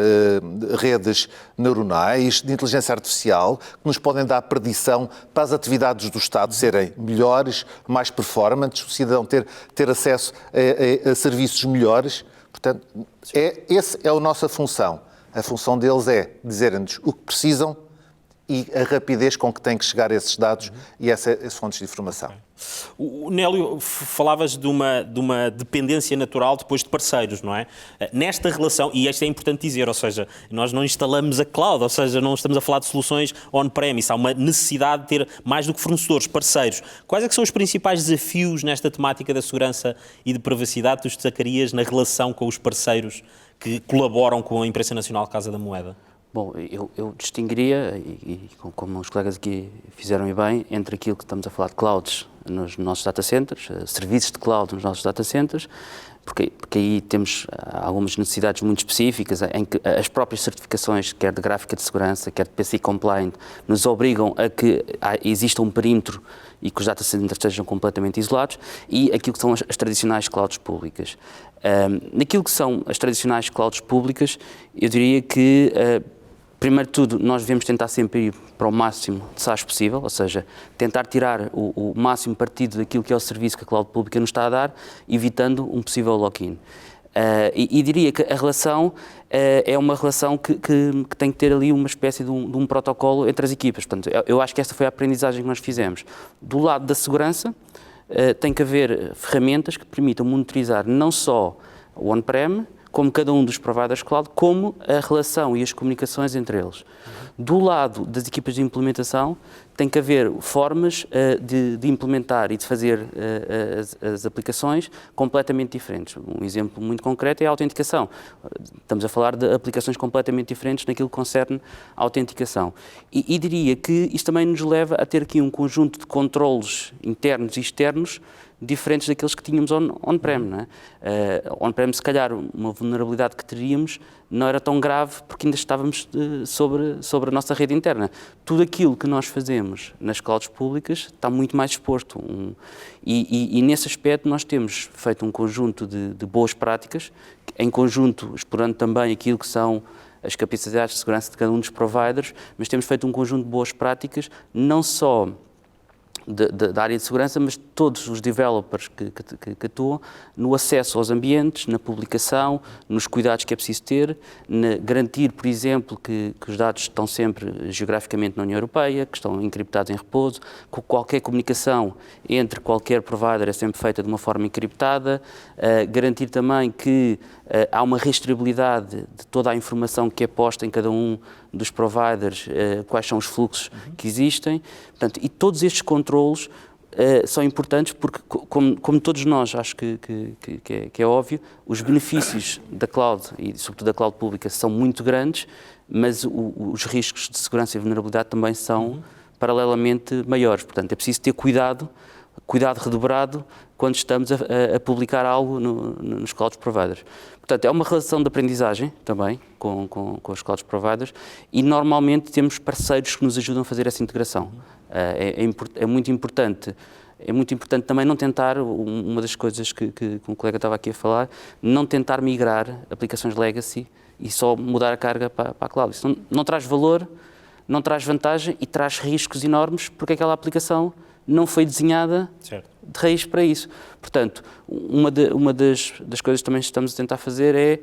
redes neuronais, de inteligência artificial, que nos podem dar predição para as atividades do Estado serem melhores, mais performantes, o cidadão ter acesso a serviços melhores. Portanto, essa é a nossa função. A função deles é dizerem-nos o que precisam e a rapidez com que têm que chegar esses dados e essas fontes de informação. O Nélio, falavas de uma dependência natural depois de parceiros, não é? Nesta relação, e isto é importante dizer, ou seja, nós não instalamos a cloud, ou seja, não estamos a falar de soluções on-premise, há uma necessidade de ter mais do que fornecedores, parceiros. Quais é que são os principais desafios nesta temática da segurança e de privacidade que tu destacarias na relação com os parceiros que colaboram com a Imprensa Nacional Casa da Moeda? Bom, eu distinguiria, e como os colegas aqui fizeram bem, entre aquilo que estamos a falar de clouds nos nossos data centers, serviços de cloud nos nossos data centers, porque aí temos algumas necessidades muito específicas em que as próprias certificações, quer de gráfica de segurança, quer de PCI Compliant, nos obrigam a que exista um perímetro e que os data centers estejam completamente isolados, e aquilo que são as tradicionais clouds públicas. Naquilo que são as tradicionais clouds públicas, eu diria que, primeiro de tudo, nós devemos tentar sempre ir para o máximo de SaaS possível, ou seja, tentar tirar o máximo partido daquilo que é o serviço que a cloud pública nos está a dar, evitando um possível lock-in. E diria que a relação é uma relação que tem que ter ali uma espécie de um protocolo entre as equipas. Portanto, eu acho que esta foi a aprendizagem que nós fizemos. Do lado da segurança, tem que haver ferramentas que permitam monitorizar não só o on-prem, como cada um dos providers cloud, como a relação e as comunicações entre eles. Do lado das equipas de implementação, tem que haver formas de implementar e de fazer as aplicações completamente diferentes. Um exemplo muito concreto é a autenticação. Estamos a falar de aplicações completamente diferentes naquilo que concerne a autenticação. E diria que isto também nos leva a ter aqui um conjunto de controles internos e externos diferentes daqueles que tínhamos on-prem, não é? On-prem, se calhar, uma vulnerabilidade que teríamos não era tão grave porque ainda estávamos sobre a nossa rede interna. Tudo aquilo que nós fazemos nas clouds públicas está muito mais exposto. E nesse aspecto nós temos feito um conjunto de boas práticas, em conjunto explorando também aquilo que são as capacidades de segurança de cada um dos providers, mas temos feito um conjunto de boas práticas, não só da área de segurança, mas todos os developers que atuam no acesso aos ambientes, na publicação, nos cuidados que é preciso ter, garantir, por exemplo, que os dados estão sempre geograficamente na União Europeia, que estão encriptados em repouso, que qualquer comunicação entre qualquer provider é sempre feita de uma forma encriptada, garantir também que há uma rastreabilidade de toda a informação que é posta em cada um dos providers, quais são os fluxos que existem. Portanto, e todos estes controlos são importantes porque, como todos nós, acho que é óbvio, os benefícios da cloud, e sobretudo da cloud pública, são muito grandes, mas os riscos de segurança e vulnerabilidade também são paralelamente maiores. Portanto, é preciso ter cuidado redobrado quando estamos a publicar algo nos cloud providers. Portanto, é uma relação de aprendizagem também com os cloud providers e normalmente temos parceiros que nos ajudam a fazer essa integração. É muito importante também não tentar, uma das coisas que um colega estava aqui a falar, não tentar migrar aplicações legacy e só mudar a carga para a cloud. Isso não traz valor, não traz vantagem e traz riscos enormes porque aquela aplicação não foi desenhada de raiz para isso. Portanto, uma das coisas que também estamos a tentar fazer é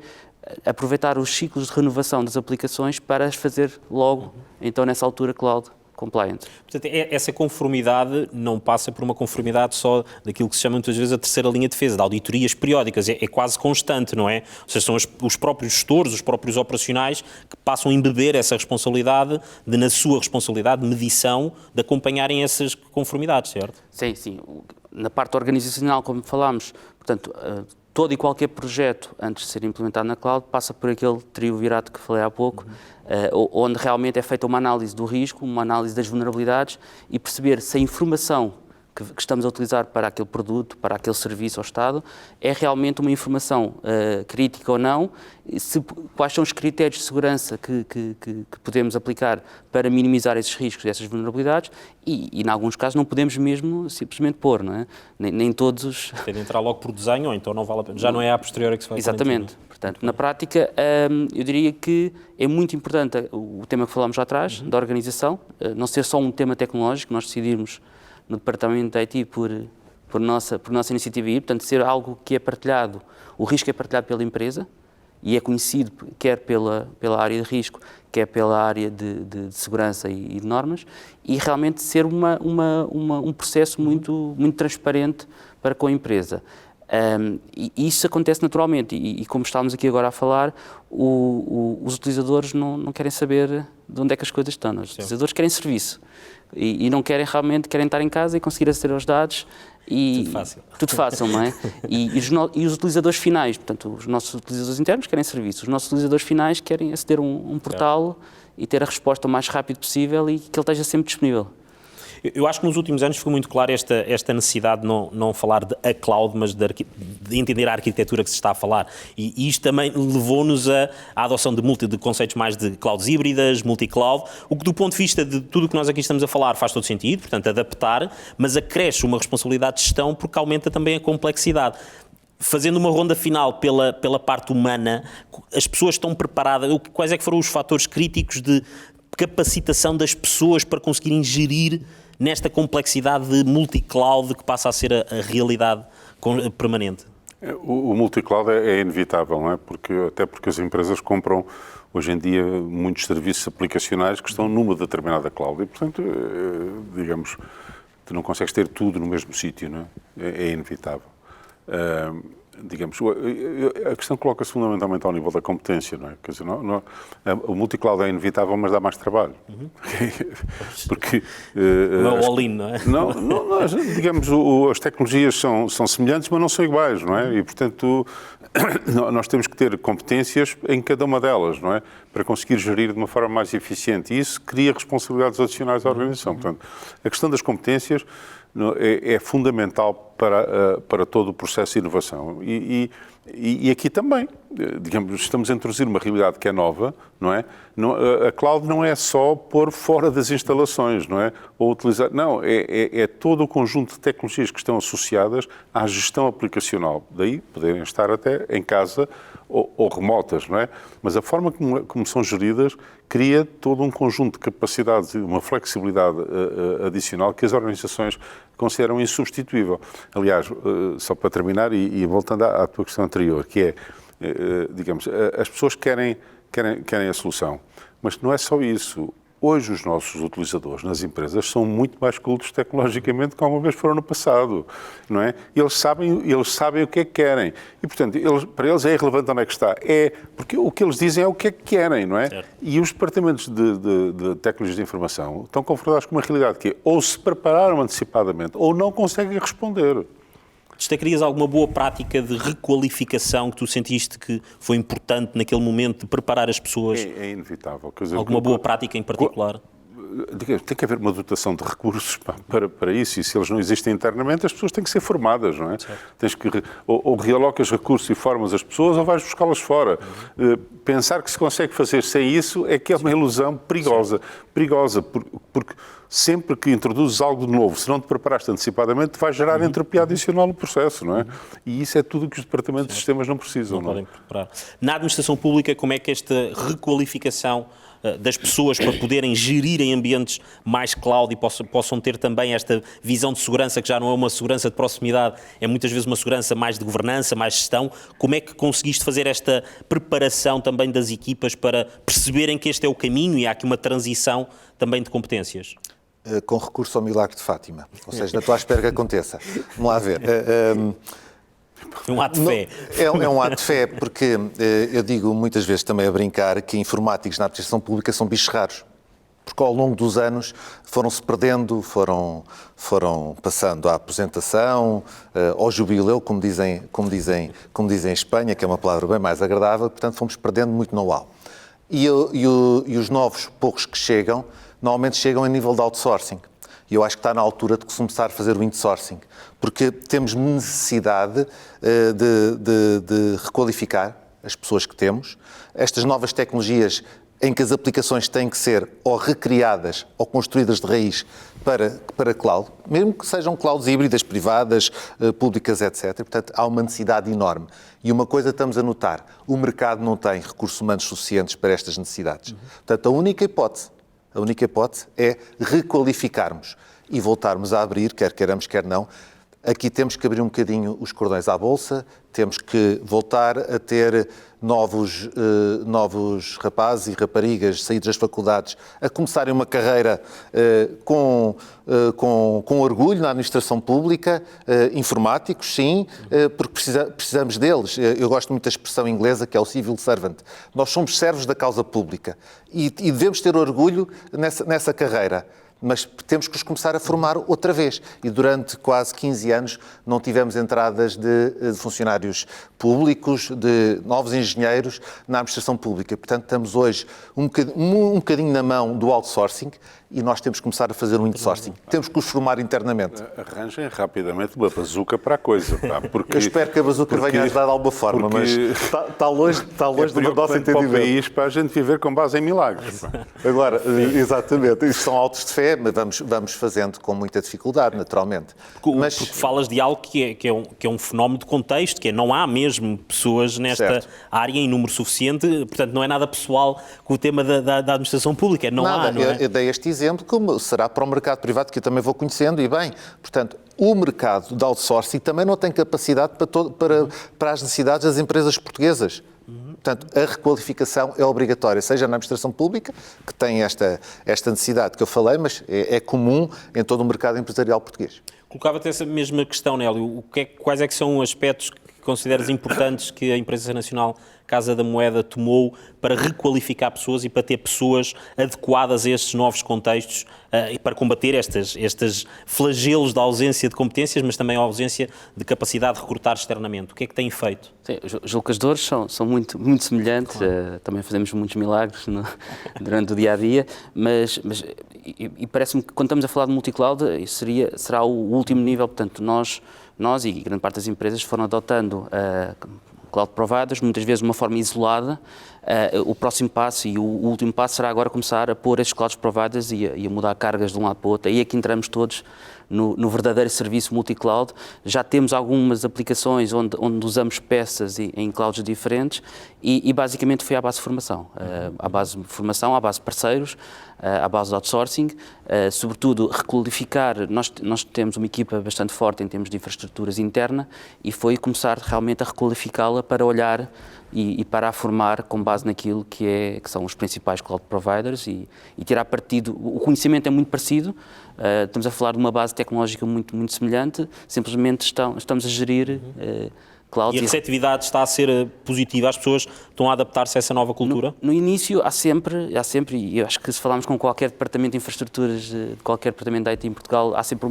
aproveitar os ciclos de renovação das aplicações para as fazer logo, então nessa altura, cloud compliant. Portanto, essa conformidade não passa por uma conformidade só daquilo que se chama muitas vezes a terceira linha de defesa, de auditorias periódicas, é quase constante, não é? Ou seja, são os próprios gestores, os próprios operacionais que passam a embeber essa responsabilidade na sua responsabilidade de medição, de acompanharem essas conformidades, certo? Sim. Na parte organizacional, como falámos, portanto, todo e qualquer projeto, antes de ser implementado na cloud, passa por aquele triunvirato que falei há pouco, onde realmente é feita uma análise do risco, uma análise das vulnerabilidades e perceber se a informação que estamos a utilizar para aquele produto, para aquele serviço ao Estado, é realmente uma informação crítica ou não, quais são os critérios de segurança que podemos aplicar para minimizar esses riscos e essas vulnerabilidades e em alguns casos, não podemos mesmo simplesmente pôr, não é? Nem todos os... Tem de entrar logo por desenho, ou então não vale a pena. Já não é a posteriori que se vai... Exatamente. Portanto, na prática, eu diria que é muito importante o tema que falámos lá atrás, da organização, não ser só um tema tecnológico, nós decidimos no Departamento de IT por nossa iniciativa ir, portanto, ser algo que é partilhado, o risco é partilhado pela empresa e é conhecido quer pela área de risco, quer pela área de segurança e de normas, e realmente ser um processo muito transparente para com a empresa. E isso acontece naturalmente e como estávamos aqui agora a falar, os utilizadores não querem saber de onde é que as coisas estão. Os utilizadores querem serviço e não querem estar em casa e conseguir aceder aos dados. Tudo fácil, não é? E os utilizadores finais, portanto, os nossos utilizadores internos querem serviço, os nossos utilizadores finais querem aceder a um portal e ter a resposta o mais rápido possível e que ele esteja sempre disponível. Eu acho que nos últimos anos ficou muito claro esta necessidade de não falar de a cloud, mas de entender a arquitetura que se está a falar. E isto também levou-nos à adoção de conceitos mais de clouds híbridas, multi-cloud, o que do ponto de vista de tudo o que nós aqui estamos a falar faz todo sentido, portanto adaptar, mas acresce uma responsabilidade de gestão porque aumenta também a complexidade. Fazendo uma ronda final pela parte humana, as pessoas estão preparadas? Quais é que foram os fatores críticos de capacitação das pessoas para conseguirem gerir nesta complexidade de multi-cloud que passa a ser a realidade permanente? O multi-cloud é inevitável, não é? Até porque as empresas compram hoje em dia muitos serviços aplicacionais que estão numa determinada cloud e, portanto, digamos, tu não consegues ter tudo no mesmo sítio, não é? É inevitável. Digamos, a questão coloca-se fundamentalmente ao nível da competência, não é? Quer dizer, o multi-cloud é inevitável, mas dá mais trabalho. Porque... não é all-in, não é? Digamos, as tecnologias são semelhantes, mas não são iguais, não é? E, portanto, nós temos que ter competências em cada uma delas, não é? Para conseguir gerir de uma forma mais eficiente. E isso cria responsabilidades adicionais à organização. Portanto, a questão das competências é fundamental para todo o processo de inovação. E aqui também, digamos, estamos a introduzir uma realidade que é nova, não é? A cloud não é só pôr fora das instalações, não é? Ou utilizar, não, é todo o conjunto de tecnologias que estão associadas à gestão aplicacional. Daí poderem estar até em casa ou remotas, não é? Mas a forma como são geridas cria todo um conjunto de capacidades e uma flexibilidade adicional que as organizações consideram insubstituível. Aliás, só para terminar e voltando à tua questão anterior, que é, digamos, as pessoas querem a solução, mas não é só isso. Hoje os nossos utilizadores nas empresas são muito mais cultos tecnologicamente que alguma vez foram no passado, não é? Eles sabem o que é que querem e, portanto, para eles é irrelevante onde é que está. Porque o que eles dizem é o que é que querem, não é? Certo. E os departamentos de tecnologias de informação estão confrontados com uma realidade que é ou se prepararam antecipadamente ou não conseguem responder. Destacarias alguma boa prática de requalificação que tu sentiste que foi importante naquele momento de preparar as pessoas? É inevitável. Quer dizer, alguma boa prática em particular? Tem que haver uma dotação de recursos para isso, e se eles não existem internamente, as pessoas têm que ser formadas, não é? Tens que, ou realocas recursos e formas as pessoas, ou vais buscá-las fora. Pensar que se consegue fazer sem isso é que é uma ilusão perigosa. Perigosa, porque sempre que introduzes algo de novo, se não te preparaste antecipadamente, vai gerar entropia adicional no processo, não é? E isso é tudo que os departamentos de sistemas não precisam. Não podem preparar. Na administração pública, como é que esta requalificação das pessoas para poderem gerir em ambientes mais cloud e possam ter também esta visão de segurança, que já não é uma segurança de proximidade, é muitas vezes uma segurança mais de governança, mais gestão. Como é que conseguiste fazer esta preparação também das equipas para perceberem que este é o caminho e há aqui uma transição também de competências? Com recurso ao milagre de Fátima. Ou seja, não estou à espera que aconteça. Vamos lá ver. É um ato de fé. É um ato de fé, porque eu digo muitas vezes também a brincar que informáticos na administração pública são bichos raros. Porque ao longo dos anos foram-se perdendo, foram passando à aposentação, ao jubileu, como dizem em Espanha, que é uma palavra bem mais agradável, portanto fomos perdendo muito know-how. E os novos, poucos que chegam, normalmente chegam a nível de outsourcing. E eu acho que está na altura de começar a fazer o insourcing, porque temos necessidade de requalificar as pessoas que temos. Estas novas tecnologias em que as aplicações têm que ser ou recriadas ou construídas de raiz para cloud, mesmo que sejam clouds híbridas, privadas, públicas, etc. Portanto, há uma necessidade enorme. E uma coisa estamos a notar, o mercado não tem recursos humanos suficientes para estas necessidades. Portanto, a única hipótese é requalificarmos e voltarmos a abrir, quer queiramos, quer não. Aqui temos que abrir um bocadinho os cordões à bolsa, temos que voltar a ter novos rapazes e raparigas saídos das faculdades a começarem uma carreira com orgulho na administração pública, informáticos, sim, porque precisamos deles. Eu gosto muito da expressão inglesa que é o civil servant. Nós somos servos da causa pública e devemos ter orgulho nessa carreira. mas temos que os começar a formar outra vez. E durante quase 15 anos não tivemos entradas de funcionários públicos, de novos engenheiros na administração pública. Portanto, estamos hoje um bocadinho na mão do outsourcing e nós temos que começar a fazer um insourcing. Temos que os formar internamente. Arranjem rapidamente uma bazuca para a coisa. Pá, porque, eu espero que a bazuca venha ajudar de alguma forma, mas está longe do nosso entendimento. Para o país, para a gente viver com base em milagres. Pá. Agora, exatamente, isto são autos de fé, mas vamos fazendo com muita dificuldade, naturalmente. Porque falas de algo que é um fenómeno de contexto, que é não há mesmo pessoas nesta área em número suficiente, portanto não é nada pessoal com o tema da administração pública, não há. Eu dei este exemplo, como será para o mercado privado, que eu também vou conhecendo, e bem, portanto, o mercado de outsourcing também não tem capacidade para as necessidades das empresas portuguesas. Portanto, a requalificação é obrigatória, seja na administração pública, que tem esta necessidade que eu falei, mas é comum em todo o mercado empresarial português. Colocava-te essa mesma questão, Nélio. Quais é que são aspectos que consideras importantes que a Empresa Nacional Casa da Moeda tomou para requalificar pessoas e para ter pessoas adequadas a estes novos contextos e para combater estes flagelos da ausência de competências, mas também a ausência de capacidade de recrutar externamente? O que é que têm feito? Sim, os locadores são muito semelhantes, claro. Também fazemos muitos milagres durante o dia-a-dia, mas parece-me que quando estamos a falar de multicloud, será o último nível. Portanto, nós e grande parte das empresas foram adotando cloud providers, muitas vezes de uma forma isolada. O próximo passo e o último passo será agora começar a pôr estes cloud providers e a mudar cargas de um lado para o outro. Aí é que entramos todos no verdadeiro serviço multi-cloud. Já temos algumas aplicações onde usamos peças em clouds diferentes e basicamente foi à base de formação. À base de formação, à base de parceiros, à base de outsourcing, sobretudo requalificar. Nós temos uma equipa bastante forte em termos de infraestruturas interna e foi começar realmente a requalificá-la para olhar e para a formar com base naquilo que são os principais cloud providers e tirar partido. O conhecimento é muito parecido, estamos a falar de uma base tecnológica muito semelhante, simplesmente estamos a gerir cloud. E a receptividade está a ser positiva? As pessoas estão a adaptar-se a essa nova cultura? No início há sempre, e eu acho que se falarmos com qualquer departamento de infraestruturas, de qualquer departamento de IT em Portugal, há sempre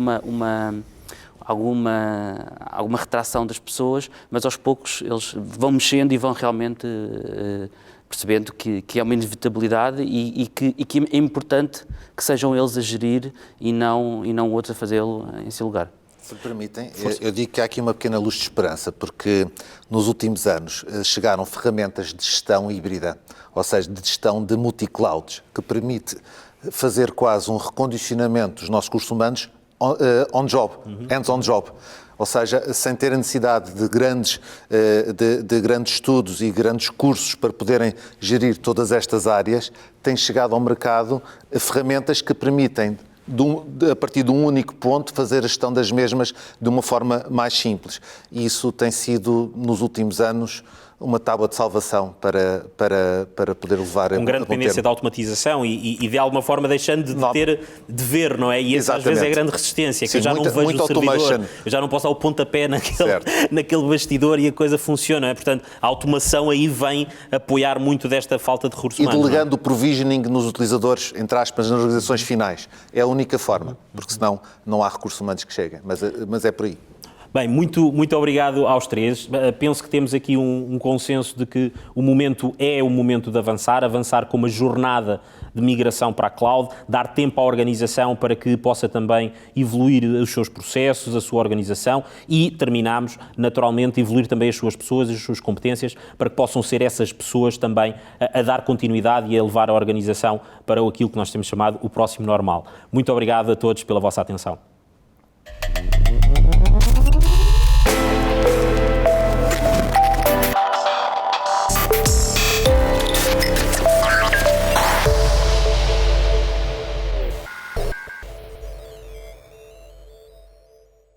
alguma retração das pessoas, mas aos poucos eles vão mexendo e vão realmente percebendo que é uma inevitabilidade e que é importante que sejam eles a gerir e não outros a fazê-lo em seu lugar. Se me permitem, eu digo que há aqui uma pequena luz de esperança, porque nos últimos anos chegaram ferramentas de gestão híbrida, ou seja, de gestão de multi-clouds, que permite fazer quase um recondicionamento dos nossos recursos humanos on-job, hands-on-job. Ou seja, sem ter a necessidade de grandes estudos e grandes cursos para poderem gerir todas estas áreas, tem chegado ao mercado ferramentas que permitem, a partir de um único ponto, fazer a gestão das mesmas de uma forma mais simples. E isso tem sido, nos últimos anos, uma tábua de salvação para poder levar a uma grande dependência da automatização e de alguma forma deixando de ver, não é? E essa às vezes é a grande resistência, que sim, eu já não vejo o servidor, eu já não posso dar o pontapé naquele bastidor e a coisa funciona, não é? Portanto, a automação aí vem apoiar muito desta falta de recursos humanos. E delegando o provisioning nos utilizadores, entre aspas, nas organizações finais. É a única forma, porque senão não há recursos humanos que cheguem, mas é por aí. Bem, muito obrigado aos três. Penso que temos aqui um consenso de que o momento é o momento de avançar com uma jornada de migração para a cloud, dar tempo à organização para que possa também evoluir os seus processos, a sua organização e terminamos, naturalmente, evoluir também as suas pessoas, as suas competências, para que possam ser essas pessoas também a dar continuidade e a levar a organização para aquilo que nós temos chamado o próximo normal. Muito obrigado a todos pela vossa atenção.